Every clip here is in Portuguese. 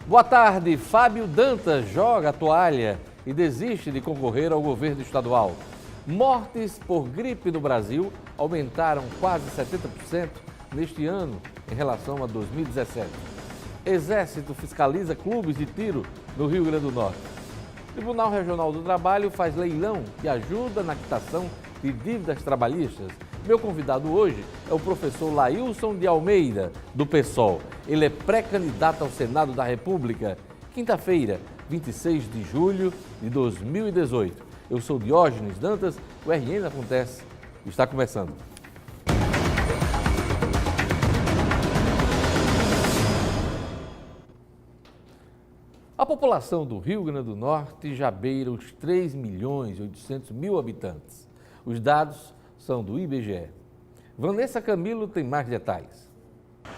Boa tarde. Fábio Dantas joga a toalha e desiste de concorrer ao governo estadual. Mortes por gripe no Brasil aumentaram quase 70% neste ano em relação a 2017. Exército fiscaliza clubes de tiro no Rio Grande do Norte. Tribunal Regional do Trabalho faz leilão que ajuda na quitação de dívidas trabalhistas. Meu convidado hoje é o professor Lailson de Almeida, do PSOL. Ele é pré-candidato ao Senado da República. Quinta-feira, 26 de julho de 2018. Eu sou Diógenes Dantas, o RN Acontece está começando. A população do Rio Grande do Norte já beira os 3.800.000 habitantes. Os dados são do IBGE. Vanessa Camilo tem mais detalhes.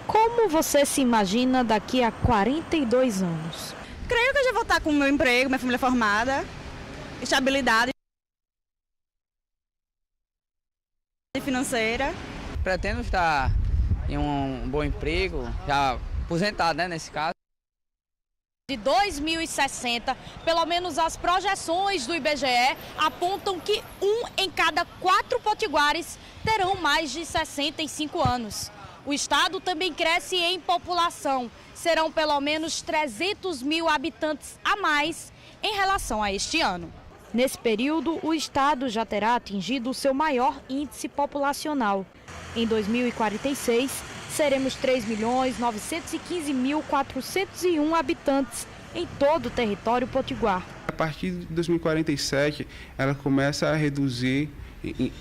Como você se imagina daqui a 42 anos? Creio que eu já vou estar com o meu emprego, minha família formada, estabilidade financeira. Pretendo estar em um bom emprego, já aposentado, nesse caso. De 2060, pelo menos as projeções do IBGE apontam que 1 em cada 4 potiguares terão mais de 65 anos. O estado também cresce em população. Serão pelo menos 300.000 habitantes a mais em relação a este ano. Nesse período, o estado já terá atingido o seu maior índice populacional. Em 2046, seremos 3.915.401 habitantes em todo o território potiguar. A partir de 2047, ela começa a reduzir,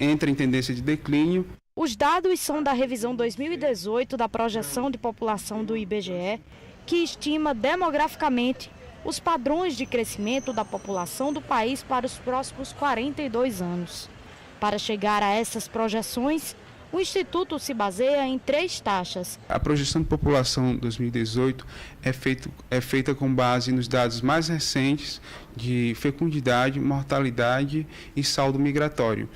entra em tendência de declínio. Os dados são da revisão 2018 da projeção de população do IBGE, que estima demograficamente os padrões de crescimento da população do país para os próximos 42 anos. Para chegar a essas projeções, o Instituto se baseia em 3 taxas. A projeção de população 2018 é feita com base nos dados mais recentes de fecundidade, mortalidade e saldo migratório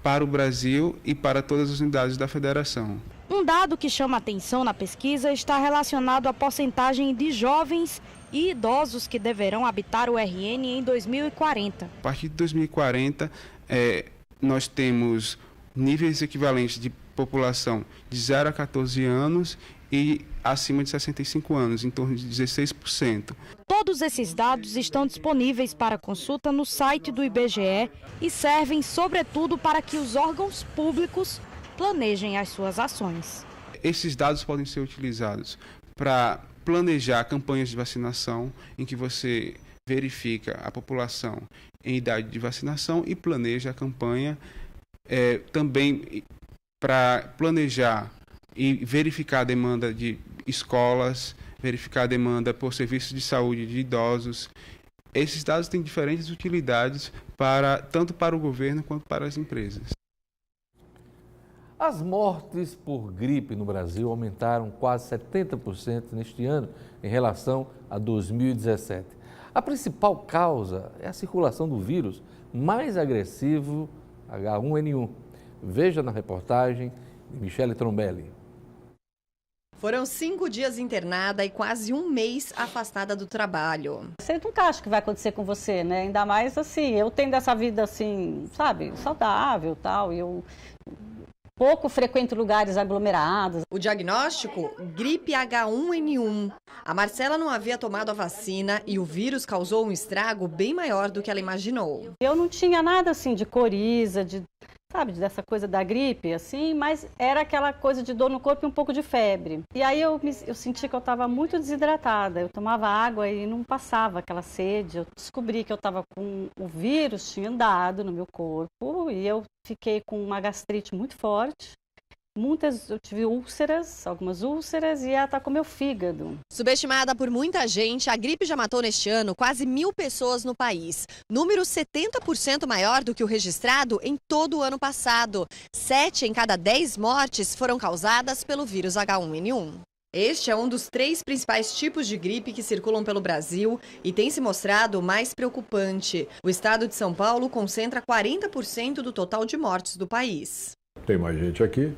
para o Brasil e para todas as unidades da federação. Um dado que chama atenção na pesquisa está relacionado à porcentagem de jovens e idosos que deverão habitar o RN em 2040. A partir de 2040, nós temos níveis equivalentes de população de 0 a 14 anos e acima de 65 anos, em torno de 16%. Todos esses dados estão disponíveis para consulta no site do IBGE e servem, sobretudo, para que os órgãos públicos planejem as suas ações. Esses dados podem ser utilizados para planejar campanhas de vacinação, em que você verifica a população em idade de vacinação e planeja a campanha também para planejar e verificar a demanda de escolas, verificar a demanda por serviços de saúde de idosos. Esses dados têm diferentes utilidades tanto para o governo quanto para as empresas. As mortes por gripe no Brasil aumentaram quase 70% neste ano em relação a 2017. A principal causa é a circulação do vírus mais agressivo H1N1. Veja na reportagem de Michele Trombelli. Foram 5 dias internada e quase um mês afastada do trabalho. Você nunca acha que vai acontecer com você, né? Ainda mais assim, eu tendo essa vida assim, sabe, saudável e tal, e eu pouco frequento lugares aglomerados. O diagnóstico? Gripe H1N1. A Marcela não havia tomado a vacina e o vírus causou um estrago bem maior do que ela imaginou. Eu não tinha nada assim de coriza, dessa coisa da gripe, assim, mas era aquela coisa de dor no corpo e um pouco de febre. E aí eu senti que eu estava muito desidratada. Eu tomava água e não passava aquela sede. Eu descobri que eu estava com o vírus, tinha andado no meu corpo e eu fiquei com uma gastrite muito forte. Eu tive algumas úlceras e atacou meu fígado. Subestimada por muita gente, a gripe já matou neste ano quase 1.000 pessoas no país. Número 70% maior do que o registrado em todo o ano passado. 7 em cada 10 mortes foram causadas pelo vírus H1N1. Este é um dos 3 principais tipos de gripe que circulam pelo Brasil e tem se mostrado o mais preocupante. O estado de São Paulo concentra 40% do total de mortes do país. Tem mais gente aqui,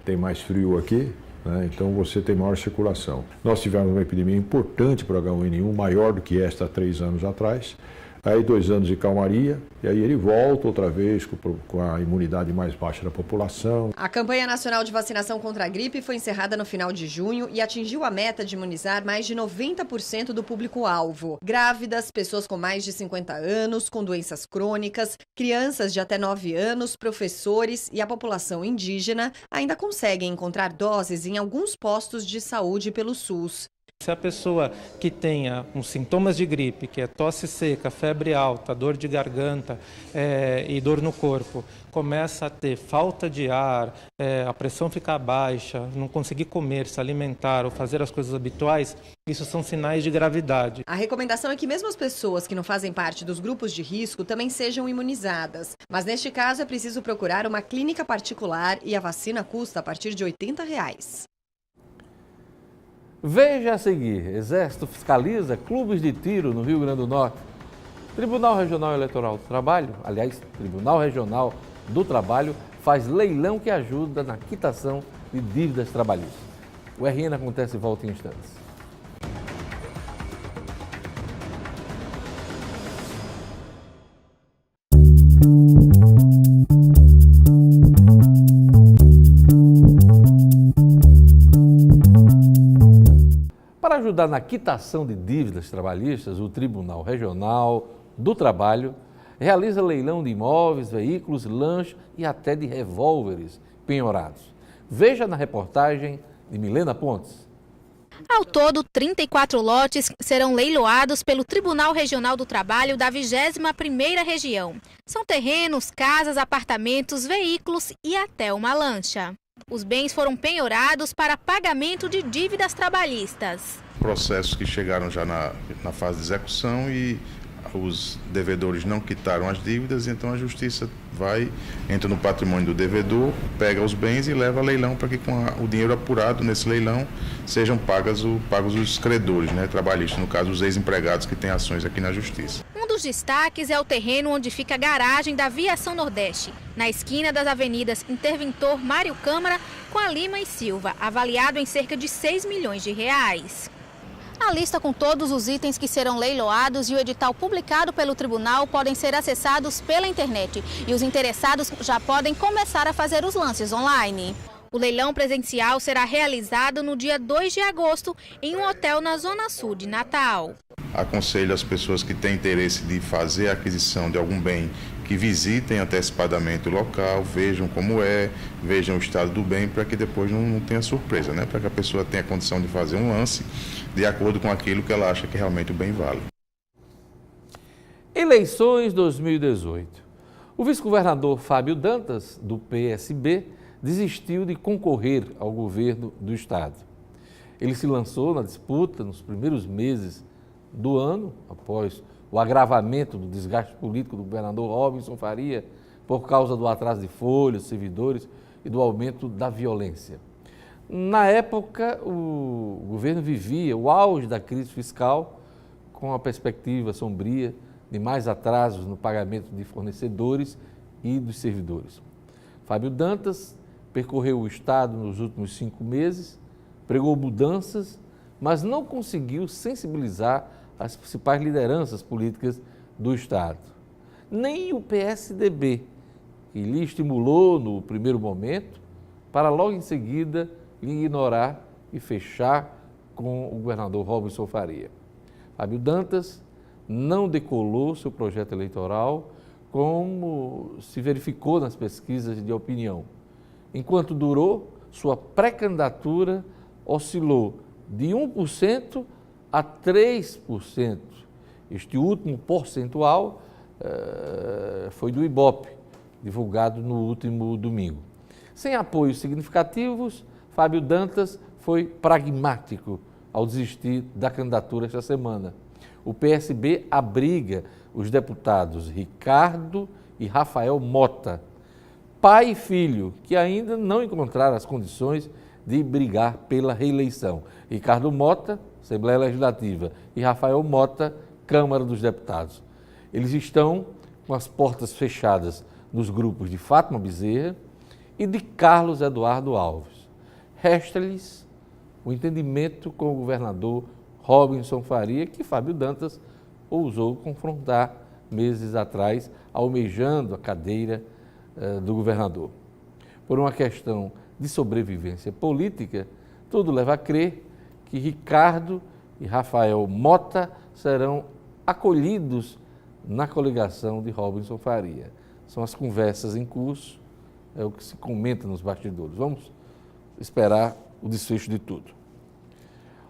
tem mais frio aqui, né? Então você tem maior circulação. Nós tivemos uma epidemia importante para o H1N1, maior do que esta há 3 anos atrás. Aí 2 anos de calmaria, e aí ele volta outra vez com a imunidade mais baixa da população. A campanha nacional de vacinação contra a gripe foi encerrada no final de junho e atingiu a meta de imunizar mais de 90% do público-alvo. Grávidas, pessoas com mais de 50 anos, com doenças crônicas, crianças de até 9 anos, professores e a população indígena ainda conseguem encontrar doses em alguns postos de saúde pelo SUS. Se a pessoa que tenha uns sintomas de gripe, que é tosse seca, febre alta, dor de garganta e dor no corpo, começa a ter falta de ar, a pressão ficar baixa, não conseguir comer, se alimentar ou fazer as coisas habituais, isso são sinais de gravidade. A recomendação é que mesmo as pessoas que não fazem parte dos grupos de risco também sejam imunizadas. Mas neste caso é preciso procurar uma clínica particular e a vacina custa a partir de R$ 80. Veja a seguir: Exército fiscaliza clubes de tiro no Rio Grande do Norte. Tribunal Regional Eleitoral do Trabalho, aliás, Tribunal Regional do Trabalho, faz leilão que ajuda na quitação de dívidas trabalhistas. O RN acontece e volta em instantes. Para ajudar na quitação de dívidas trabalhistas, o Tribunal Regional do Trabalho realiza leilão de imóveis, veículos, lanches e até de revólveres penhorados. Veja na reportagem de Milena Pontes. Ao todo, 34 lotes serão leiloados pelo Tribunal Regional do Trabalho da 21ª Região. São terrenos, casas, apartamentos, veículos e até uma lancha. Os bens foram penhorados para pagamento de dívidas trabalhistas. Processos que chegaram já na fase de execução e os devedores não quitaram as dívidas, então a justiça entra no patrimônio do devedor, pega os bens e leva a leilão para que com o dinheiro apurado nesse leilão sejam pagos os credores, né, trabalhistas, no caso os ex-empregados que têm ações aqui na justiça. Um dos destaques é o terreno onde fica a garagem da Viação Nordeste, na esquina das avenidas Interventor Mário Câmara com a Lima e Silva, avaliado em cerca de 6 milhões de reais. A lista com todos os itens que serão leiloados e o edital publicado pelo tribunal podem ser acessados pela internet e os interessados já podem começar a fazer os lances online. O leilão presencial será realizado no dia 2 de agosto em um hotel na Zona Sul de Natal. Aconselho as pessoas que têm interesse de fazer a aquisição de algum bem que visitem antecipadamente o local, vejam como vejam o estado do bem, para que depois não tenha surpresa, né? Para que a pessoa tenha condição de fazer um lance de acordo com aquilo que ela acha que realmente o bem vale. Eleições 2018. O vice-governador Fábio Dantas, do PSB, desistiu de concorrer ao governo do estado. Ele se lançou na disputa nos primeiros meses do ano, após o agravamento do desgaste político do governador Robinson Faria por causa do atraso de folhas, servidores e do aumento da violência. Na época, o governo vivia o auge da crise fiscal com a perspectiva sombria de mais atrasos no pagamento de fornecedores e dos servidores. Fábio Dantas percorreu o estado nos últimos 5 meses, pregou mudanças, mas não conseguiu sensibilizar as principais lideranças políticas do estado. Nem o PSDB, que lhe estimulou no primeiro momento, para logo em seguida lhe ignorar e fechar com o governador Robinson Faria. Fábio Dantas não decolou seu projeto eleitoral, como se verificou nas pesquisas de opinião. Enquanto durou, sua pré-candidatura oscilou de 1% a 3%. Este último percentual foi do Ibope, divulgado no último domingo. Sem apoios significativos, Fábio Dantas foi pragmático ao desistir da candidatura esta semana. O PSB abriga os deputados Ricardo e Rafael Mota, pai e filho, que ainda não encontraram as condições de brigar pela reeleição. Ricardo Mota, Assembleia Legislativa, e Rafael Mota, Câmara dos Deputados. Eles estão com as portas fechadas nos grupos de Fátima Bezerra e de Carlos Eduardo Alves. Resta-lhes o entendimento com o governador Robinson Faria, que Fábio Dantas ousou confrontar meses atrás, almejando a cadeira do governador. Por uma questão de sobrevivência política, tudo leva a crer que Ricardo e Rafael Mota serão acolhidos na coligação de Robinson Faria. São as conversas em curso, é o que se comenta nos bastidores. Vamos esperar o desfecho de tudo.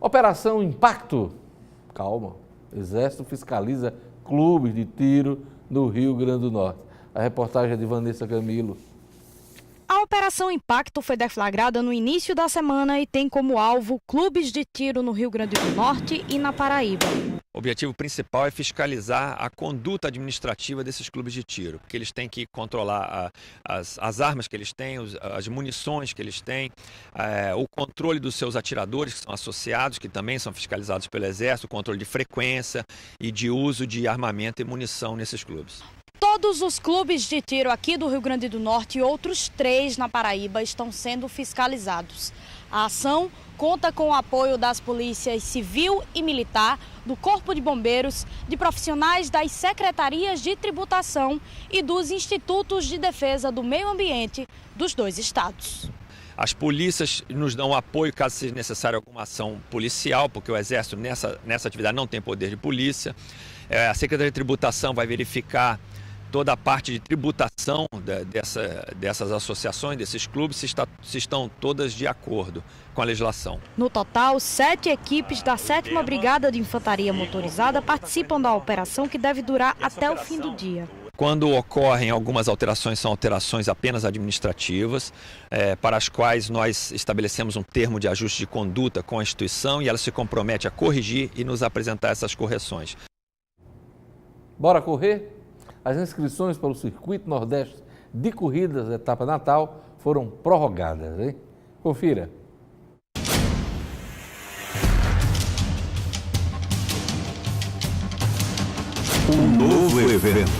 Operação Impacto. Calma. Exército fiscaliza clubes de tiro no Rio Grande do Norte. A reportagem é de Vanessa Camilo. A Operação Impacto foi deflagrada no início da semana e tem como alvo clubes de tiro no Rio Grande do Norte e na Paraíba. O objetivo principal é fiscalizar a conduta administrativa desses clubes de tiro, porque eles têm que controlar as armas que eles têm, as munições que eles têm, o controle dos seus atiradores que são associados, que também são fiscalizados pelo Exército, o controle de frequência e de uso de armamento e munição nesses clubes. Todos os clubes de tiro aqui do Rio Grande do Norte e outros 3 na Paraíba estão sendo fiscalizados. A ação conta com o apoio das polícias civil e militar, do Corpo de Bombeiros, de profissionais das secretarias de tributação e dos institutos de defesa do meio ambiente dos 2 estados. As polícias nos dão apoio caso seja necessária alguma ação policial, porque o Exército nessa atividade não tem poder de polícia. A Secretaria de Tributação vai verificar toda a parte de tributação dessas associações, desses clubes, se estão todas de acordo com a legislação. No total, 7 equipes da 7ª Brigada de Infantaria Motorizada participam da operação, que deve durar até o fim do dia. Quando ocorrem algumas alterações, são alterações apenas administrativas, para as quais nós estabelecemos um termo de ajuste de conduta com a instituição e ela se compromete a corrigir e nos apresentar essas correções. Bora correr? As inscrições para o Circuito Nordeste de Corridas, etapa Natal, foram prorrogadas, hein? Confira. Um novo evento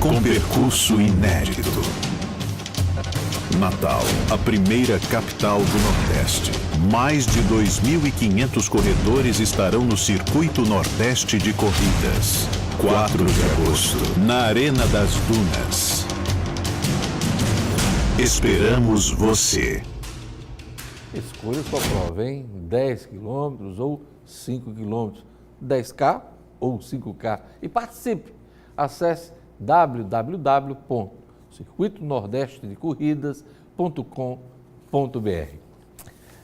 com percurso inédito. Natal, a primeira capital do Nordeste. Mais de 2.500 corredores estarão no Circuito Nordeste de Corridas. 4 de agosto, na Arena das Dunas. Esperamos você. Escolha sua prova, hein? 10 quilômetros ou 5 quilômetros, 10K ou 5K. E participe. Acesse www.circuitonordestedecorridas.com.br.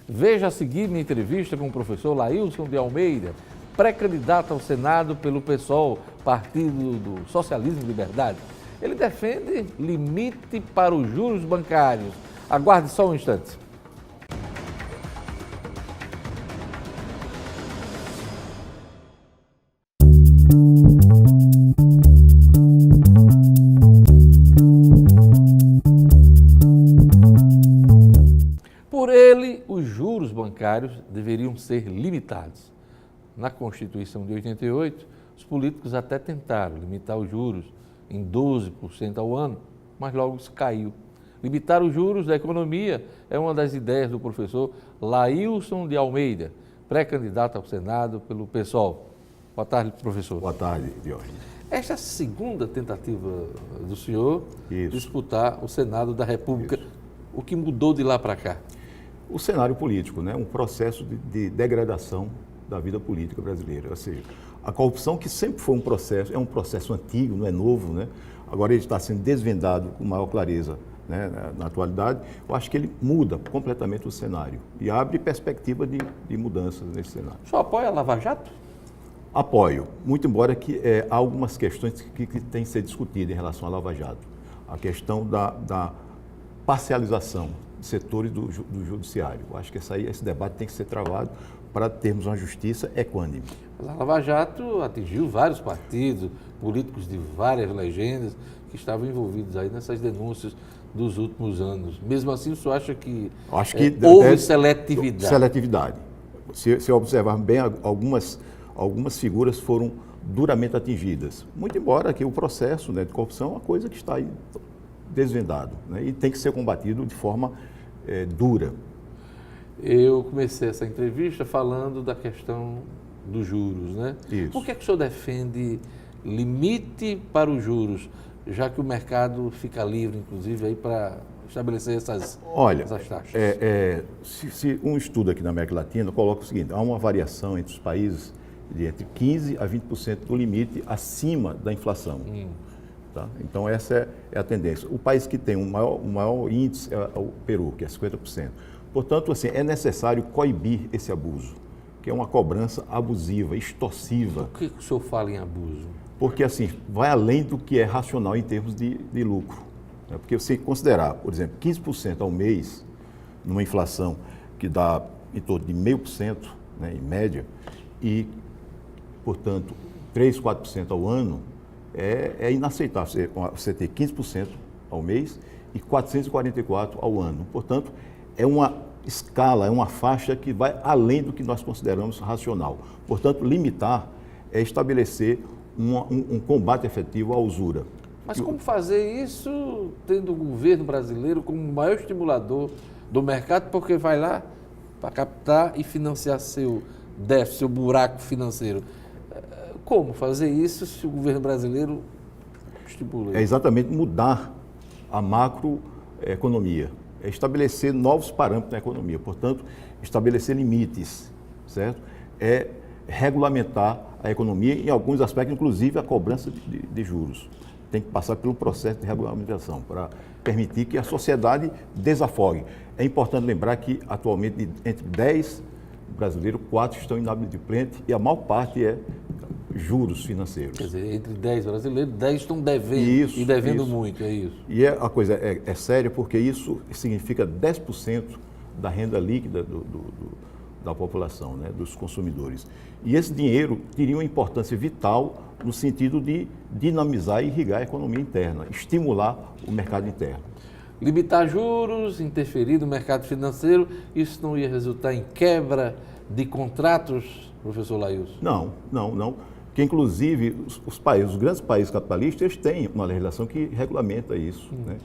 Veja a seguir minha entrevista com o professor Laílson de Almeida, pré-candidato ao Senado pelo PSOL, Partido do Socialismo e Liberdade. Ele defende limite para os juros bancários. Aguarde só um instante. Por ele, os juros bancários deveriam ser limitados. Na Constituição de 88, os políticos até tentaram limitar os juros em 12% ao ano, mas logo isso caiu. Limitar os juros da economia é uma das ideias do professor Laílson de Almeida, pré-candidato ao Senado pelo PSOL. Boa tarde, professor. Boa tarde, Diógenes. Esta é a segunda tentativa do senhor disputar o Senado da República. Isso. O que mudou de lá para cá? O cenário político, né? Um processo de degradação da vida política brasileira. Ou seja, a corrupção, que sempre foi um processo, é um processo antigo, não é novo, né? Agora ele está sendo desvendado com maior clareza, né, na atualidade. Eu acho que ele muda completamente o cenário e abre perspectiva de mudanças nesse cenário. O senhor apoia a Lava Jato? Apoio, muito embora que há algumas questões que têm que ser discutidas em relação à Lava Jato. A questão da parcialização de setores do judiciário. Eu acho que esse debate tem que ser travado para termos uma justiça equânime. A Lava Jato atingiu vários partidos, políticos de várias legendas que estavam envolvidos aí nessas denúncias dos últimos anos. Mesmo assim, o senhor acha que houve seletividade? Seletividade. Se observar bem, algumas figuras foram duramente atingidas. Muito embora que o processo, né, de corrupção é uma coisa que está aí desvendado, né, e tem que ser combatido de forma dura. Eu comecei essa entrevista falando da questão dos juros, né? Isso. Por que o senhor defende limite para os juros, já que o mercado fica livre, inclusive, aí para estabelecer essas taxas? Se um estudo aqui na América Latina coloca o seguinte, há uma variação entre os países de entre 15% a 20% do limite acima da inflação. Tá? Então, essa é a tendência. O país que tem o maior índice é o Peru, que é 50%. Portanto, assim, é necessário coibir esse abuso, que é uma cobrança abusiva, extorsiva. Por que o senhor fala em abuso? Porque, assim, vai além do que é racional em termos de lucro. Né? Porque você considerar, por exemplo, 15% ao mês, numa inflação que dá em torno de 0,5%, né, em média, e, portanto, 3%, 4% ao ano, é inaceitável você ter 15% ao mês e 444% ao ano. Portanto, é uma escala, é uma faixa que vai além do que nós consideramos racional. Portanto, limitar é estabelecer um combate efetivo à usura. Mas como fazer isso tendo o governo brasileiro como o maior estimulador do mercado, porque vai lá para captar e financiar seu déficit, seu buraco financeiro? Como fazer isso se o governo brasileiro estimula? É exatamente mudar a macroeconomia, é estabelecer novos parâmetros na economia, portanto, estabelecer limites, certo? É regulamentar a economia em alguns aspectos, inclusive a cobrança de juros. Tem que passar pelo processo de regulamentação para permitir que a sociedade desafogue. É importante lembrar que, atualmente, entre 10 brasileiros, 4 estão inadimplentes e a maior parte é juros financeiros. Quer dizer, entre 10 brasileiros, 10 estão devendo e devendo muito, é isso. E a coisa é séria porque isso significa 10% da renda líquida da população, né, dos consumidores. E esse dinheiro teria uma importância vital no sentido de dinamizar e irrigar a economia interna, estimular o mercado interno. Limitar juros, interferir no mercado financeiro, isso não ia resultar em quebra de contratos, professor Lailson? Não. Porque, inclusive, os grandes países capitalistas, eles têm uma legislação que regulamenta isso. Né?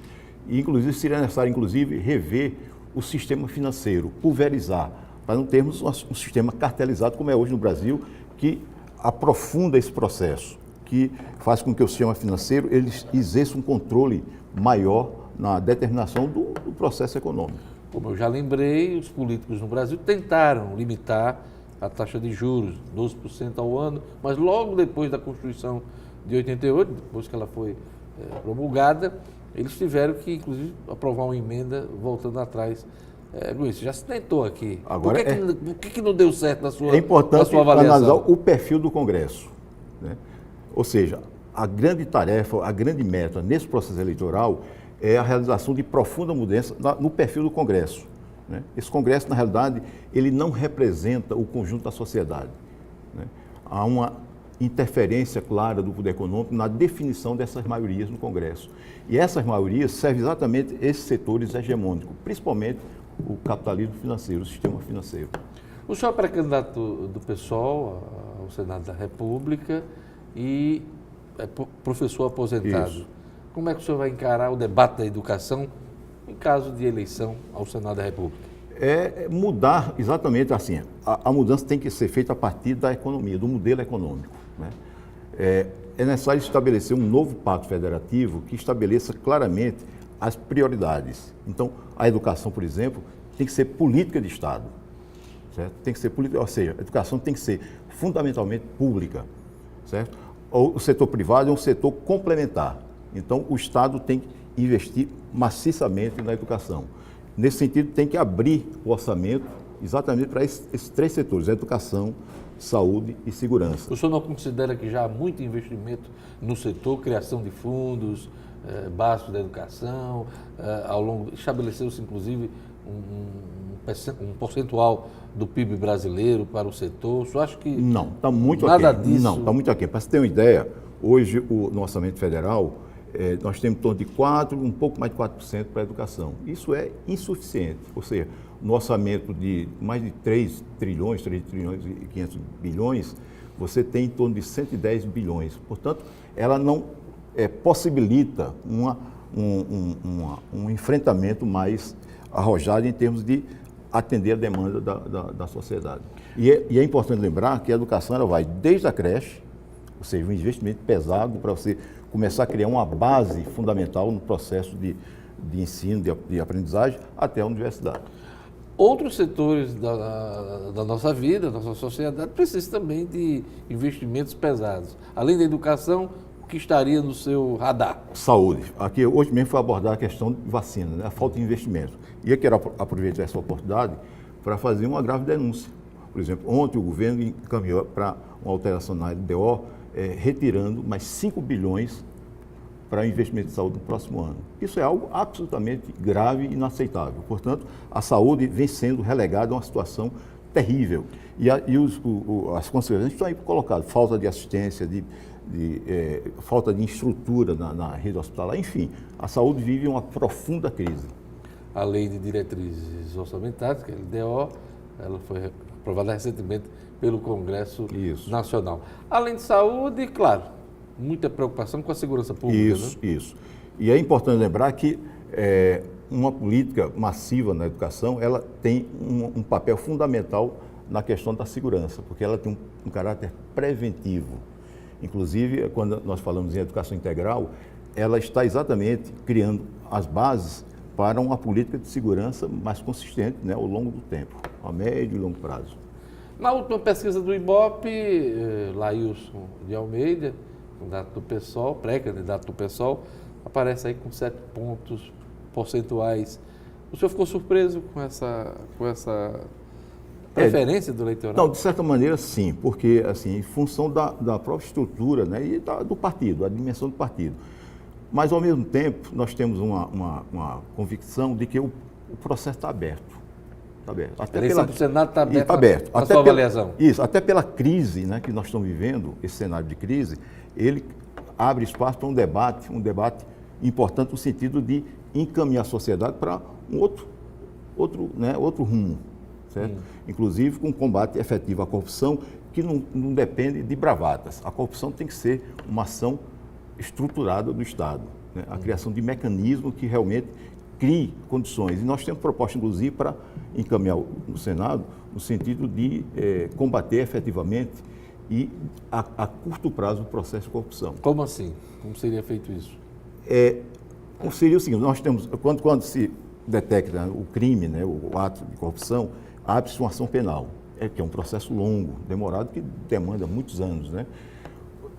E, inclusive, seria necessário, rever o sistema financeiro, pulverizar, para não termos um sistema cartelizado, como é hoje no Brasil, que aprofunda esse processo, que faz com que o sistema financeiro ele exerça um controle maior na determinação do processo econômico. Como eu já lembrei, os políticos no Brasil tentaram limitar a taxa de juros, 12% ao ano, mas logo depois da Constituição de 88, depois que ela foi promulgada, eles tiveram que, inclusive, aprovar uma emenda voltando atrás. Luiz, já se tentou aqui. Agora, por que não deu certo na sua avaliação? É importante analisar o perfil do Congresso. Né? Ou seja, a grande tarefa, a grande meta nesse processo eleitoral é a realização de profunda mudança no perfil do Congresso. Né? Esse Congresso, na realidade, ele não representa o conjunto da sociedade. Né? Há uma interferência clara do poder econômico na definição dessas maiorias no Congresso. E essas maiorias servem exatamente a esses setores hegemônicos, principalmente o capitalismo financeiro, o sistema financeiro. O senhor é pré-candidato do PSOL ao Senado da República e é professor aposentado. Isso. Como é que o senhor vai encarar o debate da educação em caso de eleição ao Senado da República? É mudar exatamente assim. A mudança tem que ser feita a partir da economia, do modelo econômico. Né? É necessário estabelecer um novo pacto federativo que estabeleça claramente as prioridades. Então, a educação, por exemplo, tem que ser política de Estado. Certo? Tem que ser política, ou seja, a educação tem que ser fundamentalmente pública. Certo? O setor privado é um setor complementar. Então, o Estado tem que investir maciçamente na educação. Nesse sentido, tem que abrir o orçamento exatamente para esses três setores, educação, saúde e segurança. O senhor não considera que já há muito investimento no setor, criação de fundos básicos da educação, estabeleceu-se inclusive um percentual do PIB brasileiro para o setor? O senhor acha que não, está muito nada aquém. disso? Não, está muito aquém. Para você ter uma ideia, hoje no orçamento federal, nós temos em torno de um pouco mais de 4% para a educação. Isso é insuficiente, ou seja, no orçamento de mais de 3 trilhões e 500 bilhões, você tem em torno de 110 bilhões. Portanto, ela não possibilita um enfrentamento mais arrojado em termos de atender a demanda da sociedade. E é importante lembrar que a educação ela vai desde a creche, ou seja, um investimento pesado para você começar a criar uma base fundamental no processo de ensino, de aprendizagem, até a universidade. Outros setores da nossa vida, da nossa sociedade, precisam também de investimentos pesados. Além da educação, o que estaria no seu radar? Saúde. Aqui, hoje mesmo foi abordar a questão de vacina, né? A falta de investimento. E eu quero aproveitar essa oportunidade para fazer uma grave denúncia. Por exemplo, ontem o governo encaminhou para uma alteração na LDO, retirando mais 5 bilhões para investimento de saúde no próximo ano. Isso é algo absolutamente grave e inaceitável. Portanto, a saúde vem sendo relegada a uma situação terrível. E as consequências estão aí colocadas. Falta de assistência, falta de estrutura na rede hospitalar. Enfim, a saúde vive uma profunda crise. A Lei de Diretrizes Orçamentárias, que é a LDO, ela foi aprovada recentemente pelo Congresso Nacional. Além de saúde, claro, muita preocupação com a segurança pública. Isso. E é importante lembrar que uma política massiva na educação, ela tem um papel fundamental na questão da segurança, porque ela tem um caráter preventivo. Inclusive, quando nós falamos em educação integral, ela está exatamente criando as bases para uma política de segurança mais consistente, né, ao longo do tempo, a médio e longo prazo. Na última pesquisa do IBOP, Lailson de Almeida, candidato do PSOL, pré-candidato do PSOL, aparece aí com 7 pontos percentuais. O senhor ficou surpreso com essa preferência do eleitorado? Não, de certa maneira sim, porque assim, em função da própria estrutura, né, e do partido, a dimensão do partido. Mas, ao mesmo tempo, nós temos uma convicção de que o processo está aberto. Está aberto. A eleição para o Senado está aberta. Está aberto. A sua avaliação? Isso, até pela crise, né, que nós estamos vivendo, esse cenário de crise, ele abre espaço para um debate importante no sentido de encaminhar a sociedade para um outro rumo, certo? Inclusive com combate efetivo à corrupção, que não depende de bravatas. A corrupção tem que ser uma ação estruturada do Estado, né? A criação de mecanismos que realmente crie condições. E nós temos proposta, inclusive, para encaminhar no Senado, no sentido de combater efetivamente e a curto prazo o processo de corrupção. Como assim? Como seria feito isso? Seria o seguinte, nós temos, quando se detecta o crime, né, o ato de corrupção, abre-se uma ação penal, que é um processo longo, demorado, que demanda muitos anos, né?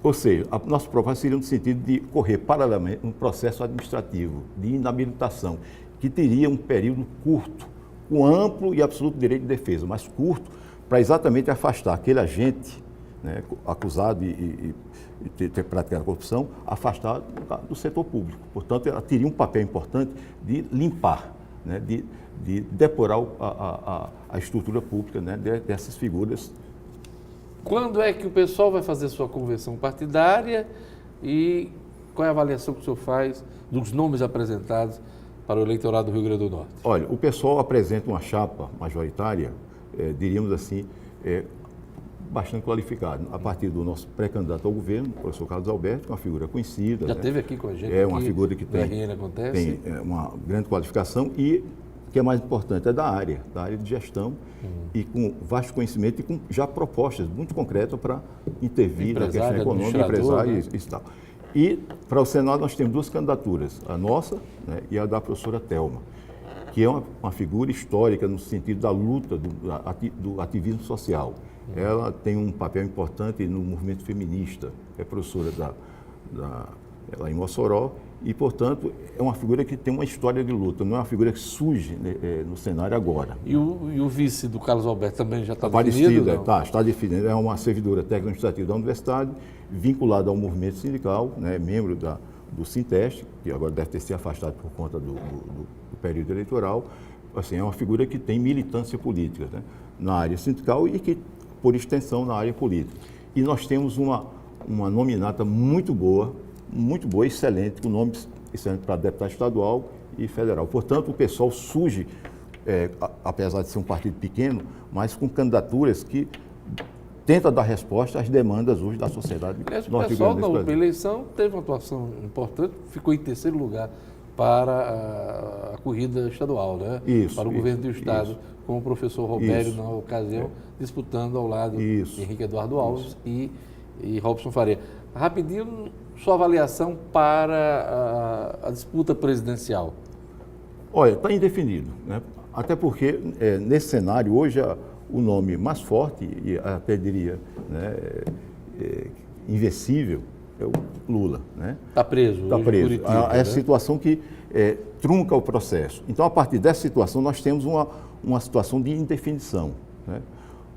Ou seja, a nossa proposta seria no sentido de correr paralelamente um processo administrativo de inabilitação, que teria um período curto, com amplo e absoluto direito de defesa, mas curto, para exatamente afastar aquele agente, né, acusado de ter praticado corrupção, afastar do setor público. Portanto, ela teria um papel importante de limpar, né, de depurar a estrutura pública, né, dessas figuras. Quando é que o pessoal vai fazer sua convenção partidária e qual é a avaliação que o senhor faz dos nomes apresentados para o eleitorado do Rio Grande do Norte? Olha, o pessoal apresenta uma chapa majoritária, diríamos assim, bastante qualificada, a partir do nosso pré-candidato ao governo, o professor Carlos Alberto, uma figura conhecida. Já esteve aqui com a gente. É uma figura que tem uma grande qualificação e, o que é mais importante, é da área de gestão, e com vasto conhecimento e com já propostas muito concretas para intervir na questão econômica, empresários e tal. E para o Senado nós temos 2 candidaturas, a nossa, né, e a da professora Thelma, que é uma figura histórica no sentido da luta, do ativismo social. Ela tem um papel importante no movimento feminista, é professora ela em Mossoró, e, portanto, é uma figura que tem uma história de luta, não é uma figura que surge no cenário agora. E o vice do Carlos Alberto também já está definido? Está definido. É uma servidora técnico-administrativa da universidade, vinculada ao movimento sindical, né, membro do Sinteste, que agora deve ter se afastado por conta do período eleitoral. Assim, é uma figura que tem militância política, né, na área sindical e que, por extensão, na área política. E nós temos uma nominata muito boa, excelente, com nomes excelentes para deputado estadual e federal. Portanto, o pessoal surge, apesar de ser um partido pequeno, mas com candidaturas que tentam dar resposta às demandas hoje da sociedade. O pessoal, na última eleição, teve uma atuação importante, ficou em terceiro lugar para a corrida estadual, né? Isso, para o governo do Estado, isso. com o professor Robério, Isso. na ocasião, disputando ao lado Isso. de Henrique Eduardo Alves e Robson Faria. Rapidinho, sua avaliação para a disputa presidencial. Olha, está indefinido, né? Até porque nesse cenário hoje o nome mais forte, e até diria, né, invencível, é o Lula, né? Está preso. Está preso. Curitiba, É a né? situação que trunca o processo. Então, a partir dessa situação, nós temos uma situação de indefinição, né?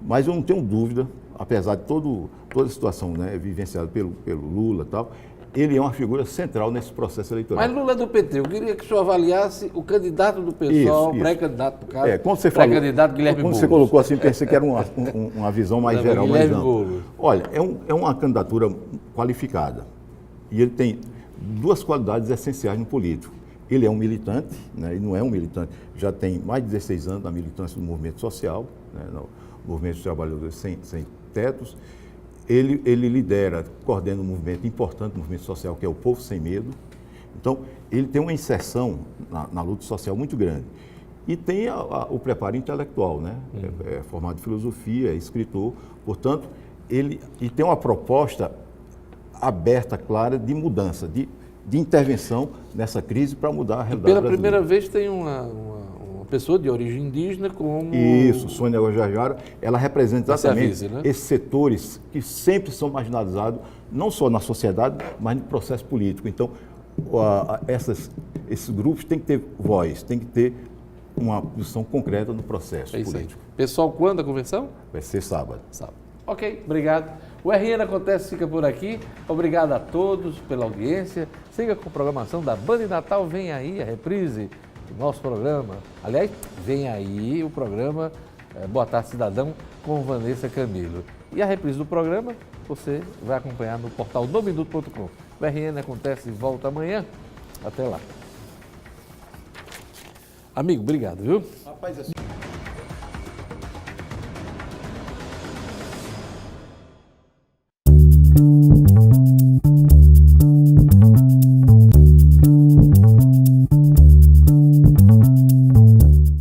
Mas eu não tenho dúvida, apesar de toda a situação, né, vivenciada pelo Lula e tal, ele é uma figura central nesse processo eleitoral. Mas Lula é do PT. Eu queria que o senhor avaliasse o candidato do PSOL, Isso. pré-candidato, no caso, Quando você pré-candidato Guilherme Quando Boulos. você colocou assim, pensei que era uma visão mais geral, mais Guilherme ampla. Boulos. Olha, é uma candidatura qualificada. E ele tem duas qualidades essenciais no político. Ele é um militante, né, e não é um militante, já tem mais de 16 anos na militância do movimento social, né, no movimento dos trabalhadores sem tetos. Ele lidera, coordena um movimento importante, um movimento social, que é o Povo Sem Medo. Então, ele tem uma inserção na luta social muito grande. E tem o preparo intelectual, né? É formado em filosofia, é escritor. Portanto, ele tem uma proposta aberta, clara, de mudança, de intervenção nessa crise para mudar a realidade Pela brasileira. primeira vez tem uma pessoa de origem indígena como... Isso, Sônia Guajajara, ela representa exatamente vice, né? esses setores que sempre são marginalizados, não só na sociedade, mas no processo político. Então, esses grupos têm que ter voz, têm que ter uma posição concreta no processo político. Pessoal, quando a convenção? Vai ser sábado. Ok, obrigado. O RN Acontece fica por aqui. Obrigado a todos pela audiência. Siga com a programação da Band Natal. Vem aí a reprise do nosso programa. Aliás, vem aí o programa Boa Tarde Cidadão com Vanessa Camilo. E a reprise do programa você vai acompanhar no portal nominuto.com. O RN Acontece volta amanhã. Até lá. Amigo, obrigado, viu? Rapaz,